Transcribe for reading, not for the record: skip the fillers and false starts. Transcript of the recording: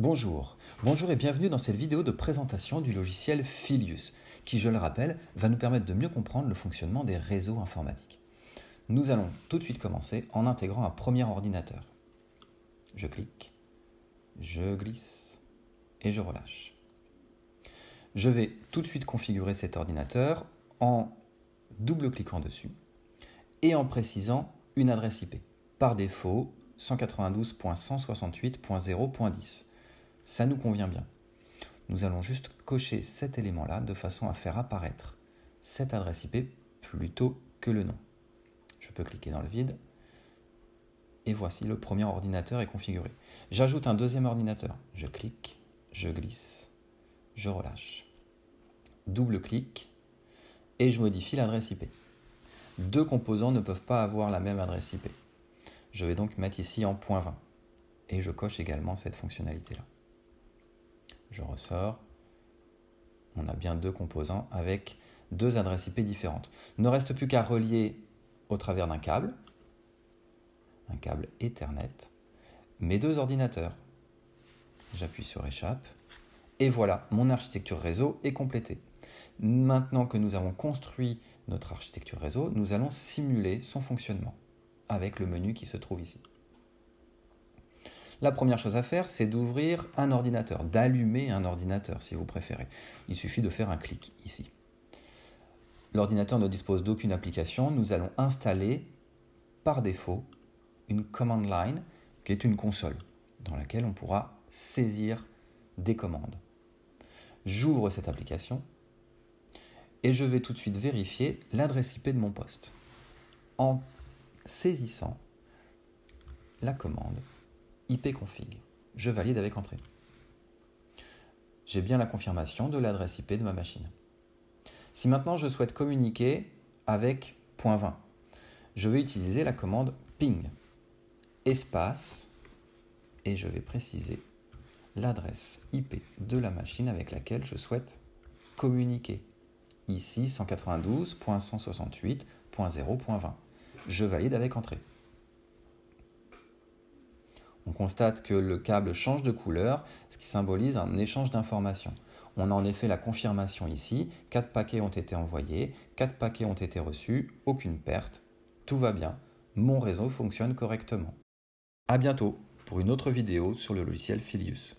Bonjour et bienvenue dans cette vidéo de présentation du logiciel Filius, qui, je le rappelle, va nous permettre de mieux comprendre le fonctionnement des réseaux informatiques. Nous allons tout de suite commencer en intégrant un premier ordinateur. Je clique, je glisse et je relâche. Je vais tout de suite configurer cet ordinateur en double-cliquant dessus et en précisant une adresse IP. Par défaut, 192.168.0.10. Ça nous convient bien. Nous allons juste cocher cet élément-là de façon à faire apparaître cette adresse IP plutôt que le nom. Je peux cliquer dans le vide et voici le premier ordinateur est configuré. J'ajoute un deuxième ordinateur. Je clique, je glisse, je relâche. Double-clic et je modifie l'adresse IP. Deux composants ne peuvent pas avoir la même adresse IP. Je vais donc mettre ici en .20 et je coche également cette fonctionnalité-là. Je ressors. On a bien deux composants avec deux adresses IP différentes. Il ne reste plus qu'à relier au travers d'un câble Ethernet, mes deux ordinateurs. J'appuie sur Échappe et voilà, mon architecture réseau est complétée. Maintenant que nous avons construit notre architecture réseau, nous allons simuler son fonctionnement avec le menu qui se trouve ici. La première chose à faire, c'est d'ouvrir un ordinateur, d'allumer un ordinateur si vous préférez. Il suffit de faire un clic ici. L'ordinateur ne dispose d'aucune application. Nous allons installer par défaut une command line qui est une console dans laquelle on pourra saisir des commandes. J'ouvre cette application et je vais tout de suite vérifier l'adresse IP de mon poste en saisissant la commande ipconfig. Je valide avec entrée. J'ai bien la confirmation de l'adresse IP de ma machine. Si maintenant je souhaite communiquer avec .20, je vais utiliser la commande ping, espace, et je vais préciser l'adresse IP de la machine avec laquelle je souhaite communiquer. Ici, 192.168.0.20. Je valide avec entrée. On constate que le câble change de couleur, ce qui symbolise un échange d'informations. On a en effet la confirmation ici, 4 paquets ont été envoyés, 4 paquets ont été reçus, aucune perte, tout va bien, mon réseau fonctionne correctement. À bientôt pour une autre vidéo sur le logiciel Filius.